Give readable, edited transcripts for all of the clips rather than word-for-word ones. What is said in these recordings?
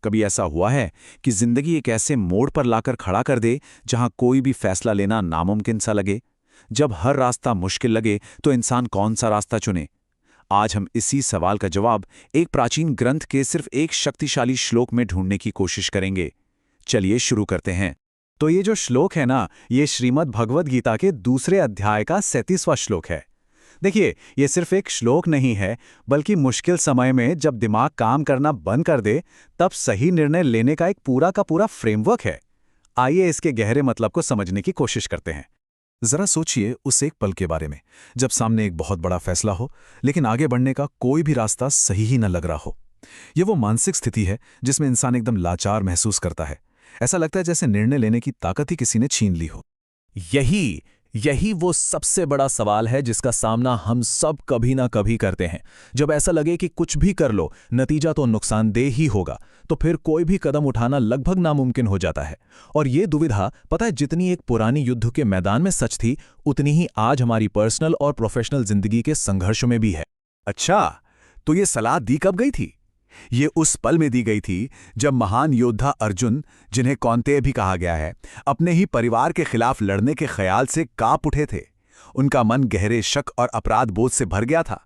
कभी ऐसा हुआ है कि जिंदगी एक ऐसे मोड़ पर लाकर खड़ा कर दे जहां कोई भी फैसला लेना नामुमकिन सा लगे? जब हर रास्ता मुश्किल लगे तो इंसान कौन सा रास्ता चुने? आज हम इसी सवाल का जवाब एक प्राचीन ग्रंथ के सिर्फ एक शक्तिशाली श्लोक में ढूंढने की कोशिश करेंगे। चलिए शुरू करते हैं। तो ये जो श्लोक है ना, ये श्रीमद् भगवद गीता के दूसरे अध्याय का 37वां श्लोक है। देखिए, ये सिर्फ एक श्लोक नहीं है, बल्कि मुश्किल समय में जब दिमाग काम करना बंद कर दे, तब सही निर्णय लेने का एक पूरा का पूरा फ्रेमवर्क है। आइए इसके गहरे मतलब को समझने की कोशिश करते हैं। जरा सोचिए उस एक पल के बारे में, जब सामने एक बहुत बड़ा फैसला हो, लेकिन आगे बढ़ने का कोई भी रास्ता सही ही न लग रहा हो। ये वो मानसिक स्थिति है जिसमें इंसान एकदम लाचार महसूस करता है। ऐसा लगता है जैसे निर्णय लेने की ताकत ही किसी ने छीन ली हो। यही वो सबसे बड़ा सवाल है जिसका सामना हम सब कभी ना कभी करते हैं। जब ऐसा लगे कि कुछ भी कर लो, नतीजा तो नुकसानदेह ही होगा, तो फिर कोई भी कदम उठाना लगभग नामुमकिन हो जाता है। और ये दुविधा, पता है, जितनी एक पुरानी युद्ध के मैदान में सच थी, उतनी ही आज हमारी पर्सनल और प्रोफेशनल जिंदगी के संघर्ष में भी है। अच्छा, तो ये सलाह दी कब गई थी? ये उस पल में दी गई थी जब महान योद्धा अर्जुन, जिन्हें कौंतेय भी कहा गया है, अपने ही परिवार के खिलाफ लड़ने के ख्याल से कांप उठे थे। उनका मन गहरे शक और अपराध बोध से भर गया था।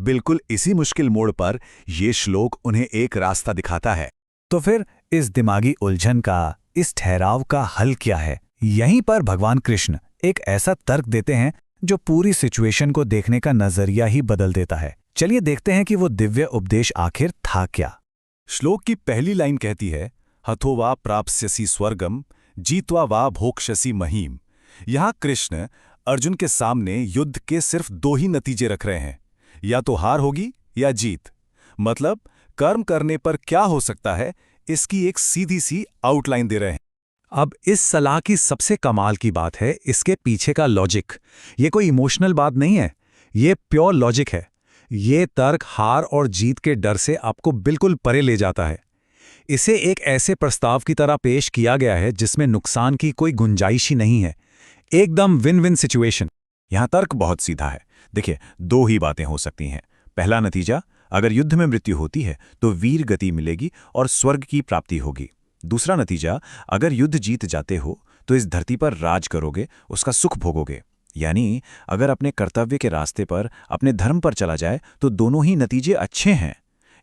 बिल्कुल इसी मुश्किल मोड़ पर ये श्लोक उन्हें एक रास्ता दिखाता है। तो फिर इस दिमागी उलझन का, इस ठहराव का हल क्या है? यहीं पर भगवान कृष्ण एक ऐसा तर्क देते हैं जो पूरी सिचुएशन को देखने का नजरिया ही बदल देता है। चलिए देखते हैं कि वो दिव्य उपदेश आखिर था क्या। श्लोक की पहली लाइन कहती है, हथो वा प्राप्स्यसि स्वर्गम जीत्वा वा भोक्ष्यसि महीम। यहां कृष्ण अर्जुन के सामने युद्ध के सिर्फ दो ही नतीजे रख रहे हैं, या तो हार होगी या जीत। मतलब कर्म करने पर क्या हो सकता है, इसकी एक सीधी सी आउटलाइन दे रहे हैं। अब इस सलाह की सबसे कमाल की बात है इसके पीछे का लॉजिक। ये कोई इमोशनल बात नहीं है, ये प्योर लॉजिक है। ये तर्क हार और जीत के डर से आपको बिल्कुल परे ले जाता है। इसे एक ऐसे प्रस्ताव की तरह पेश किया गया है जिसमें नुकसान की कोई गुंजाइश ही नहीं है। एकदम विन विन सिचुएशन। यहां तर्क बहुत सीधा है। देखिए, दो ही बातें हो सकती हैं। पहला नतीजा, अगर युद्ध में मृत्यु होती है तो वीर गति मिलेगी और स्वर्ग की प्राप्ति होगी। दूसरा नतीजा, अगर युद्ध जीत जाते हो तो इस धरती पर राज करोगे, उसका सुख भोगोगे। यानी अगर अपने कर्तव्य के रास्ते पर, अपने धर्म पर चला जाए तो दोनों ही नतीजे अच्छे हैं।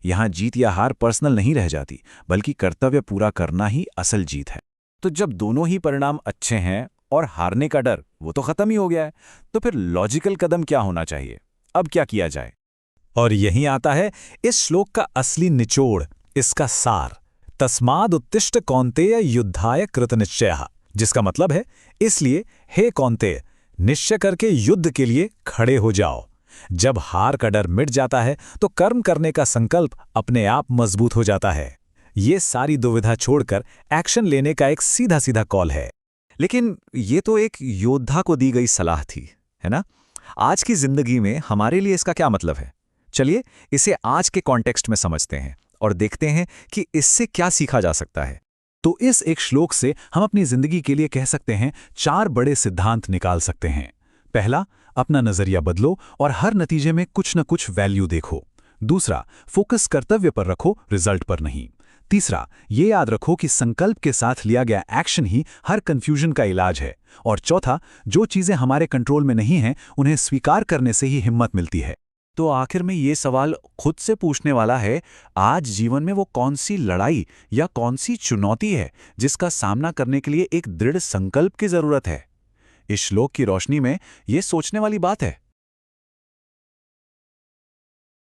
यहां जीत या हार पर्सनल नहीं रह जाती, बल्कि कर्तव्य पूरा करना ही असल जीत है। तो जब दोनों ही परिणाम अच्छे हैं और हारने का डर वो तो खत्म ही हो गया है, तो फिर लॉजिकल कदम क्या होना चाहिए? अब क्या किया जाए? और यहीं आता है इस श्लोक का असली निचोड़, इसका सार। तस्माद उत्तिष्ठ कौन्तेय युद्धाय कृतनिश्चयः, जिसका मतलब है, इसलिए हे कौन्तेय, निश्चय करके युद्ध के लिए खड़े हो जाओ। जब हार का डर मिट जाता है तो कर्म करने का संकल्प अपने आप मजबूत हो जाता है। ये सारी दुविधा छोड़कर एक्शन लेने का एक सीधा सीधा कॉल है। लेकिन ये तो एक योद्धा को दी गई सलाह थी, है ना? आज की जिंदगी में हमारे लिए इसका क्या मतलब है? चलिए इसे आज के कॉन्टेक्स्ट में समझते हैं और देखते हैं कि इससे क्या सीखा जा सकता है। तो इस एक श्लोक से हम अपनी जिंदगी के लिए कह सकते हैं 4 बड़े सिद्धांत निकाल सकते हैं। पहला, अपना नजरिया बदलो और हर नतीजे में कुछ न कुछ वैल्यू देखो। दूसरा, फोकस कर्तव्य पर रखो, रिजल्ट पर नहीं। तीसरा, ये याद रखो कि संकल्प के साथ लिया गया एक्शन ही हर कंफ्यूजन का इलाज है। और चौथा, जो चीजें हमारे कंट्रोल में नहीं हैं, उन्हें स्वीकार करने से ही हिम्मत मिलती है। तो आखिर में ये सवाल खुद से पूछने वाला है, आज जीवन में वो कौन सी लड़ाई या कौन सी चुनौती है जिसका सामना करने के लिए एक दृढ़ संकल्प की जरूरत है? इस श्लोक की रोशनी में ये सोचने वाली बात है।